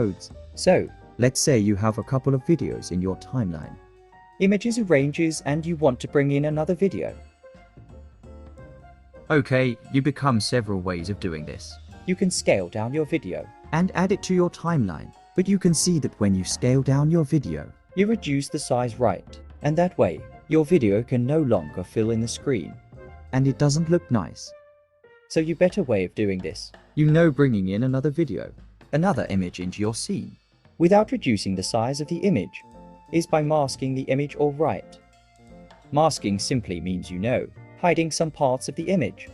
codes. So, let's say you have a couple of videos in your timeline. Images arranges and you want to bring in another video. Okay, you become several ways of doing this. You can scale down your video And add it to your timeline. But you can see that when you scale down your video, you reduce the size right, and that way, your video can no longer fill in the screen. and it doesn't look nice. So you better way of doing this, You know, bringing in another video, another image into your scene. without reducing the size of the image, is by masking the image all right. Masking simply means hiding some parts of the image.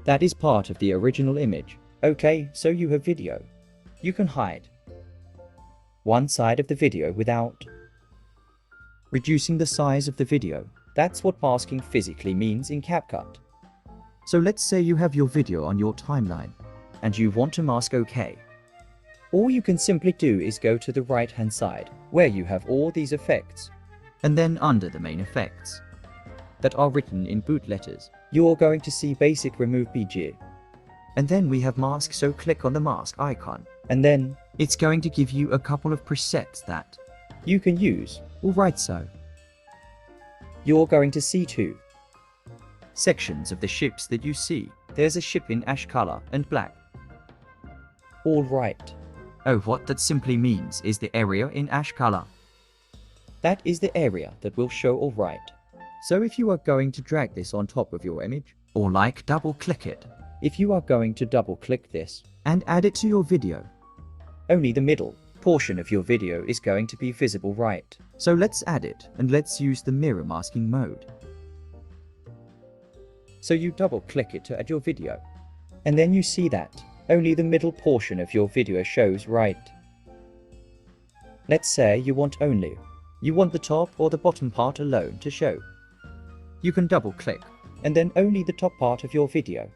That is part of the original image. Okay, so you have video. You can hide one side of the video without reducing the size of the video. That's what masking physically means in CapCut. So let's say you have your video on your timeline. And you want to mask OK. All you can simply do is go to the right hand side, where you have all these effects And then under the main effects. that are written in boot letters. You're going to see basic remove BG. And then we have mask, so click on the mask icon. And then It's going to give you a couple of presets that. you can use. Alright, so You're going to see two sections of the ships that you see. There's a ship in ash color and black. All right. Oh, what that simply means is the area in ash color. That is the area that will show all right. So if you are going to drag this on top of your image, Or like double click it if you are going to double click this, and add it to your video. only the middle portion of your video is going to be visible right. So let's add it and let's use the mirror masking mode. So you double click it to add your video. And then you see that only the middle portion of your video shows right. Let's say you want the top or the bottom part alone to show. You can double click. And then only the top part of your video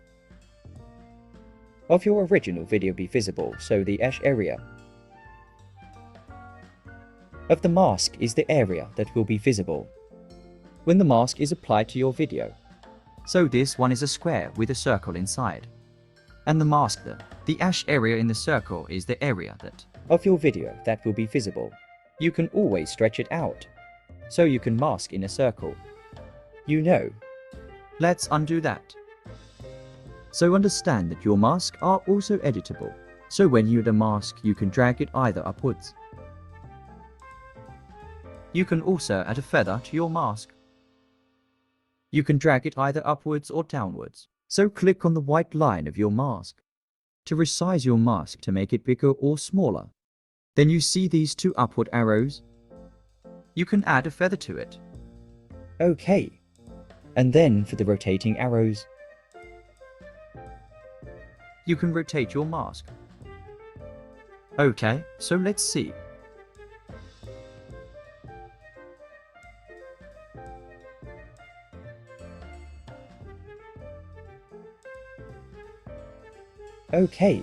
of your original video be visible, so the ash area of the mask is the area that will be visible when the mask is applied to your video. So this one is a square with a circle inside. And the mask, the ash area in the circle, is the area that. Of your video that will be visible. You can always stretch it out, so you can mask in a circle. Let's undo that. So understand that your masks are also editable. So when you add a mask, you can drag it either upwards. You can also add a feather to your mask. You can drag it either upwards or downwards. So click on the white line of your mask to resize your mask to make it bigger or smaller. Then you see these two upward arrows. You can add a feather to it. Okay. And then for the rotating arrows, You can rotate your mask. Okay, so let's see. okay.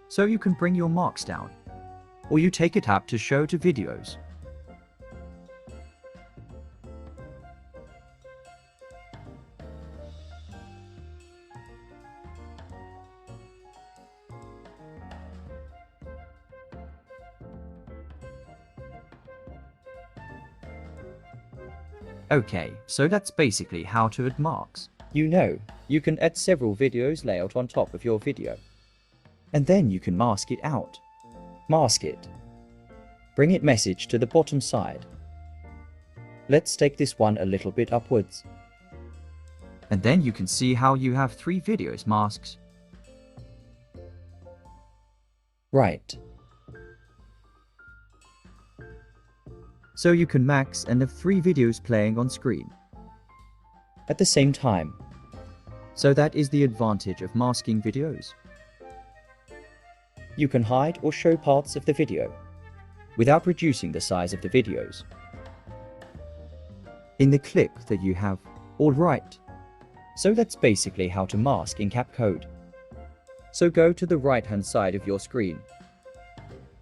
So you can bring your marks down, or you take it up to show to videos. Okay, so that's basically how to add marks. You can add several videos layout on top of your video. And then you can mask it out. Mask it. Bring it message to the bottom side. Let's take this one a little bit upwards. And then you can see how you have 3 videos masks. Right. So you can max and have 3 videos playing on screen At the same time. So that is the advantage of masking videos. You can hide or show parts of the video without reducing the size of the videos In the clip that you have. all right. So that's basically how to mask in CapCut. So go to the right hand side of your screen.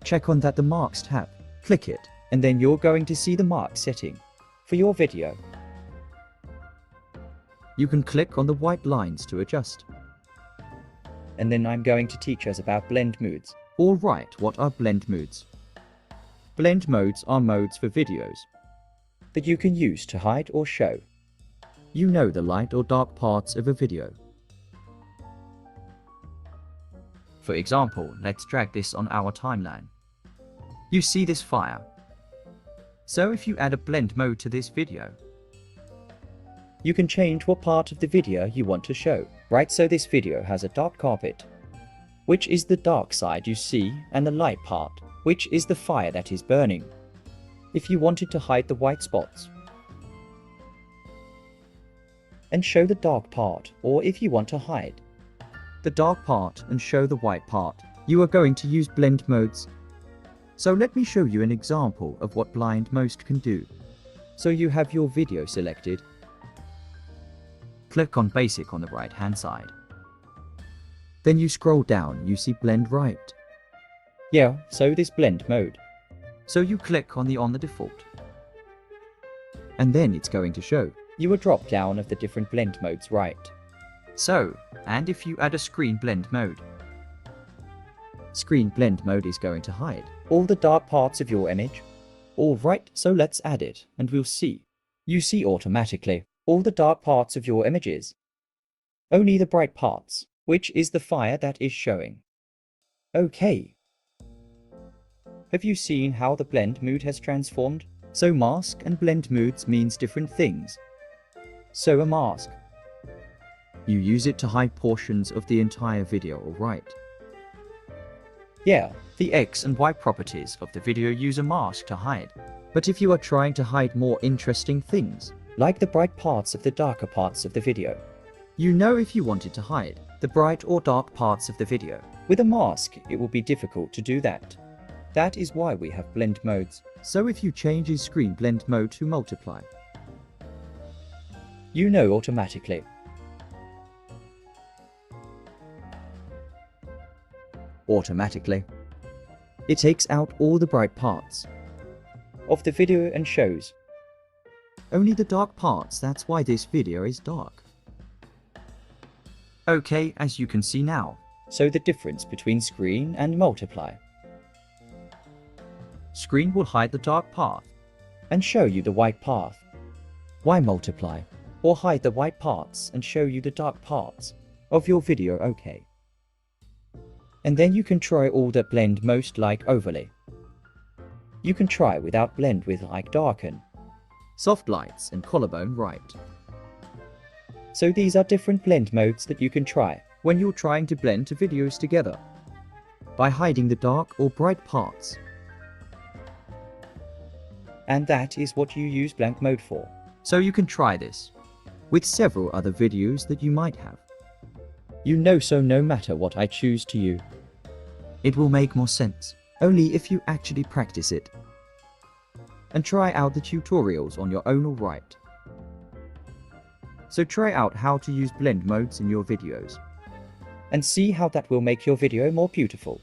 Check on that the marks tab. Click it. And then you're going to see the mark setting for your video. You can click on the white lines to adjust. And then I'm going to teach us about blend modes. Alright, what are blend modes? Blend modes are modes for videos that you can use to hide or show. You know the light or dark parts of a video. For example, let's drag this on our timeline. You see this fire. So if you add a blend mode to this video, you can change what part of the video you want to show. Right, so this video has a dark carpet, which is the dark side you see, and the light part, which is the fire that is burning. If you wanted to hide the white spots and show the dark part, or if you want to hide the dark part and show the white part, you are going to use blend modes. So let me show you an example of what blend mode can do. So you have your video selected. Click on Basic on the right hand side. Then you scroll down, you see blend right. Yeah, so this blend mode. So you click on the default. And then it's going to show you a drop down of the different blend modes, right? So, and if you add a screen blend mode is going to hide all the dark parts of your image. Alright, so let's add it and we'll see. You see automatically all the dark parts of your images. Only the bright parts, which is the fire that is showing. Okay. Have you seen how the blend mode has transformed? So mask and blend modes means different things. So a mask, you use it to hide portions of the entire video, alright? Yeah, the X and Y properties of the video use a mask to hide. But if you are trying to hide more interesting things, like the bright parts of the darker parts of the video, you know if you wanted to hide the bright or dark parts of the video, with a mask it will be difficult to do that. That is why we have blend modes. So if you change his screen blend mode to multiply, you know automatically. It takes out all the bright parts of the video and shows only the dark parts. That's why this video is dark. Okay, as you can see now. So the difference between screen and multiply. Screen will hide the dark path and show you the white path. Why multiply or hide the white parts and show you the dark parts of your video? Okay. And then you can try all that blend most like overlay. You can try without blend with like darken, soft lights and collarbone right. So these are different blend modes that you can try when you're trying to blend two videos together by hiding the dark or bright parts. And that is what you use blend mode for. So you can try this with several other videos that you might have. You know, so no matter what I choose to you, it will make more sense only if you actually practice it and try out the tutorials on your own, alright? So try out how to use blend modes in your videos and see how that will make your video more beautiful.